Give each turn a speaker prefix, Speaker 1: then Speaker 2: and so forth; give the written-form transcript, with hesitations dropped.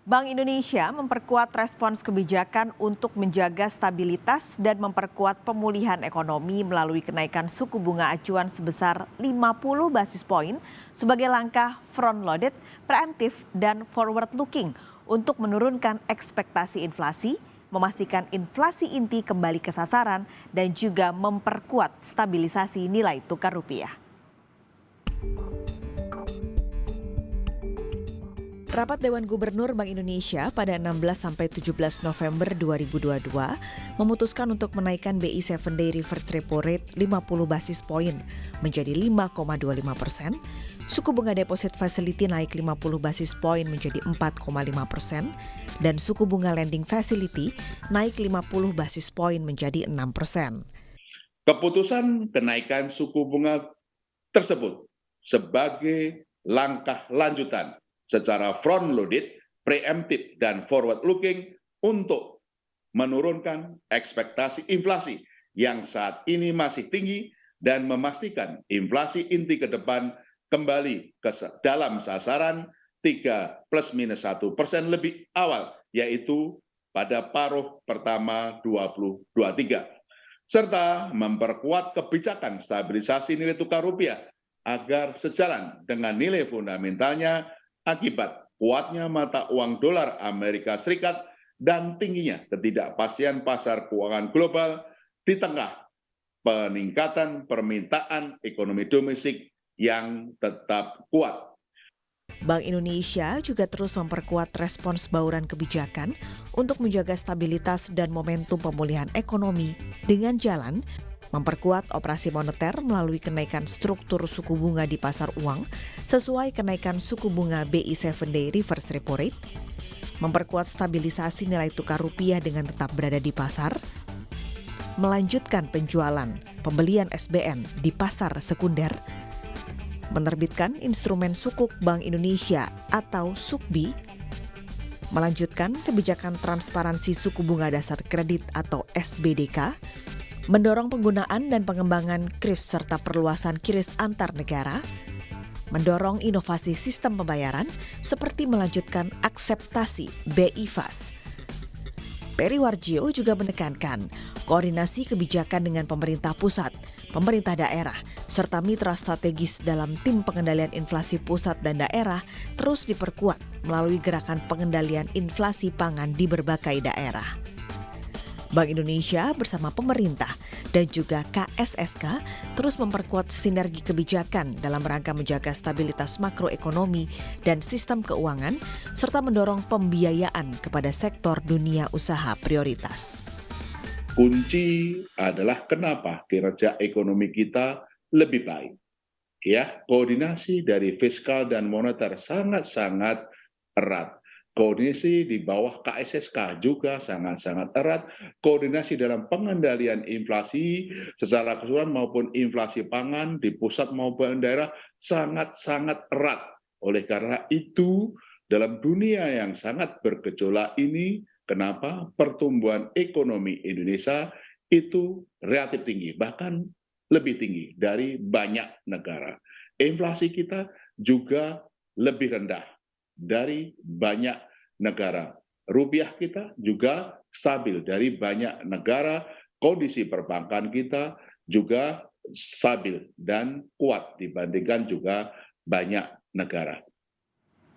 Speaker 1: Bank Indonesia memperkuat respons kebijakan untuk menjaga stabilitas dan memperkuat pemulihan ekonomi melalui kenaikan suku bunga acuan sebesar 50 basis poin sebagai langkah front-loaded, preemptif, dan forward-looking untuk menurunkan ekspektasi inflasi, memastikan inflasi inti kembali ke sasaran, dan juga memperkuat stabilisasi nilai tukar rupiah. Rapat Dewan Gubernur Bank Indonesia pada 16-17 November 2022 memutuskan untuk menaikkan BI 7-Day Reverse Repo Rate 50 basis poin menjadi 5,25%, suku bunga Deposit Facility naik 50 basis poin menjadi 4,5%, dan suku bunga Lending Facility naik 50 basis poin menjadi 6%.
Speaker 2: Keputusan kenaikan suku bunga tersebut sebagai langkah lanjutan secara front-loaded, preemptive, dan forward-looking untuk menurunkan ekspektasi inflasi yang saat ini masih tinggi dan memastikan inflasi inti ke depan kembali ke dalam sasaran 3 ± 1% lebih awal, yaitu pada paruh pertama 2023. Serta memperkuat kebijakan stabilisasi nilai tukar rupiah agar sejalan dengan nilai fundamentalnya akibat kuatnya mata uang dolar Amerika Serikat dan tingginya ketidakpastian pasar keuangan global di tengah peningkatan permintaan ekonomi domestik yang tetap kuat.
Speaker 1: Bank Indonesia juga terus memperkuat respons bauran kebijakan untuk menjaga stabilitas dan momentum pemulihan ekonomi dengan jalan memperkuat operasi moneter melalui kenaikan struktur suku bunga di pasar uang sesuai kenaikan suku bunga BI 7-Day Reverse Repo Rate, memperkuat stabilisasi nilai tukar rupiah dengan tetap berada di pasar, melanjutkan penjualan pembelian SBN di pasar sekunder, menerbitkan instrumen sukuk Bank Indonesia atau SUKBI, melanjutkan kebijakan transparansi suku bunga dasar kredit atau SBDK, mendorong penggunaan dan pengembangan KRIS serta perluasan QRIS antar negara, mendorong inovasi sistem pembayaran seperti melanjutkan akseptasi BI Fast. Peri Warjio juga menekankan koordinasi kebijakan dengan pemerintah pusat, pemerintah daerah, serta mitra strategis dalam tim pengendalian inflasi pusat dan daerah terus diperkuat melalui gerakan pengendalian inflasi pangan di berbagai daerah. Bank Indonesia bersama pemerintah dan juga KSSK terus memperkuat sinergi kebijakan dalam rangka menjaga stabilitas makroekonomi dan sistem keuangan, serta mendorong pembiayaan kepada sektor dunia usaha prioritas.
Speaker 2: Kunci adalah kenapa kinerja ekonomi kita lebih baik. Ya, koordinasi dari fiskal dan moneter sangat-sangat erat. Koordinasi di bawah KSSK juga sangat-sangat erat. Koordinasi dalam pengendalian inflasi secara keseluruhan maupun inflasi pangan di pusat maupun daerah sangat-sangat erat. Oleh karena itu, dalam dunia yang sangat bergejolak ini, kenapa pertumbuhan ekonomi Indonesia itu relatif tinggi, bahkan lebih tinggi dari banyak negara. Inflasi kita juga lebih rendah dari banyak negara. Rupiah kita juga stabil dari banyak negara. Kondisi perbankan kita juga stabil dan kuat dibandingkan juga banyak negara.